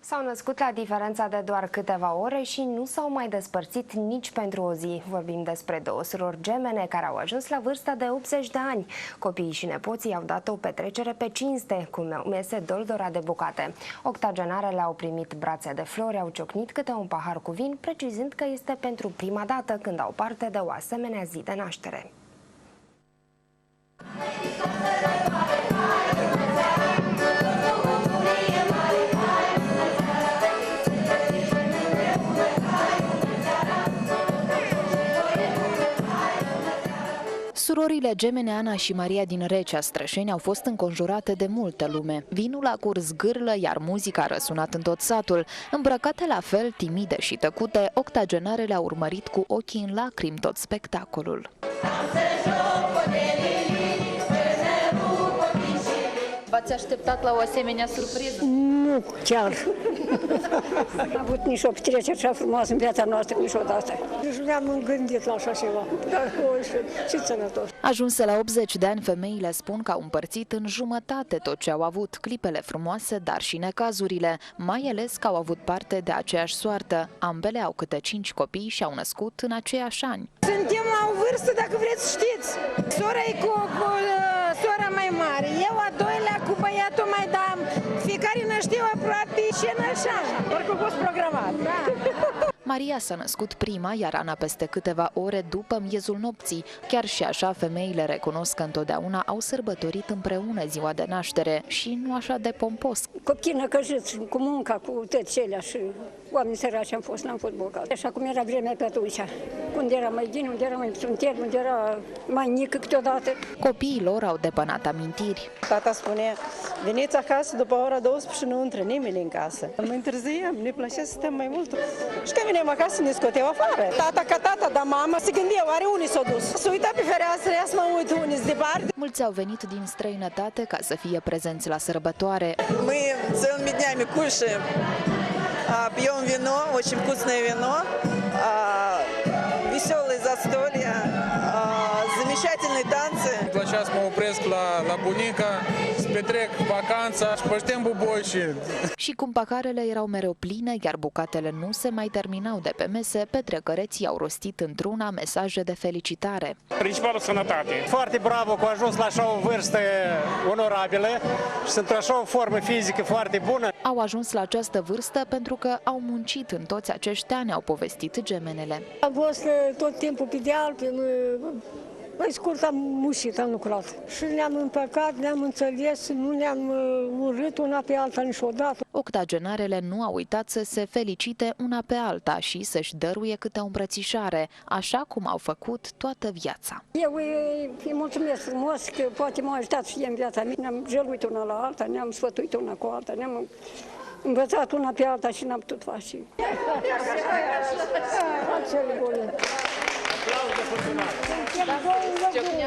S-au născut la diferența de doar câteva ore și nu s-au mai despărțit nici pentru o zi. Vorbim despre două surori gemene care au ajuns la vârsta de 80 de ani. Copiii și nepoții au dat o petrecere pe cinste, cu mese doldora de bucate. Octogenarele au primit brațe de flori, au ciocnit câte un pahar cu vin, precizând că este pentru prima dată când au parte de o asemenea zi de naștere. Surorile gemene Ana și Maria din Recea, Strășeni, au fost înconjurate de multă lume. Vinul a curs gârlă, iar muzica a răsunat în tot satul. Îmbrăcate la fel, timide și tăcute, octogenarele au urmărit cu ochii în lacrimi tot spectacolul. V-ați așteptat la o asemenea surpriză? Nu chiar. N-am avut nici o petrecere așa frumoasă în viața noastră niciodată. Nici nu ne-am gândit la așa ceva. Dar și sănătos. Ajunse la 80 de ani, femeile spun că au împărțit în jumătate tot ce au avut, clipele frumoase, dar și necazurile, mai ales că au avut parte de aceeași soartă. Ambele au câte 5 copii și au născut în aceiași ani. Suntem la o vârstă, dacă vreți să știți. Sora e cu sora mai mare, eu a doilea cu băiatul mai dam. Fiecare năștiu aproape și nășa. Parcă a fost programat. Da. Maria s-a născut prima, iar Ana peste câteva ore după miezul nopții. Chiar și așa, femeile recunosc că întotdeauna au sărbătorit împreună ziua de naștere și nu așa de pompos. Copiii năcăjiți, cu munca, cu toate celea și oameni săraci am fost, n-am fost bogați. Așa cum era vremea pe atunci, unde era mai din, unde era mai sunter, unde era mai nică câteodată. Copiii lor au depănat amintiri. Tata spune, veniți acasă după ora 12 și nu intră nimeni în casă. Mă întârziem, ne plăcea să stăm mai mult. Și când veneam acasă ne scoteau afară. Tata ca tata, dar mama se gândeau, oare unii s-au dus? S-a uitat pe fereastră, ia să mă uit unii departe. Mulți au venit din străinătate ca să fie prezenți la sărbătoare. Мы целыми днями кушаем, пьем вино, очень вкусное вино, веселые застолья, замечательные танцы. Plăcea să mă opresc la bunica, să petrec vacanța, și păștem buboici. Și cum paharele erau mereu pline, iar bucatele nu se mai terminau de pe mese, petrecăreții au rostit într-una mesaje de felicitare. Principalul sănătate. Foarte bravo că a ajuns la așa o vârstă onorabilă și sunt așa o formă fizică foarte bună. Au ajuns la această vârstă pentru că au muncit în toți acești ani, au povestit gemenele. Am fost tot timpul pe deal, mai scurt am mușit, am lucrat. Și ne-am împăcat, ne-am înțeles, nu ne-am urât una pe alta niciodată. Octogenarele nu au uitat să se felicite una pe alta și să-și dăruie câte o îmbrățișare, așa cum au făcut toată viața. Eu îi mulțumesc frumos că poate m-a ajutat și în viața mea. Ne-am jăluit una la alta, ne-am sfătuit una cu alta, ne-am învățat una pe alta și n-am putut face. Aplauze de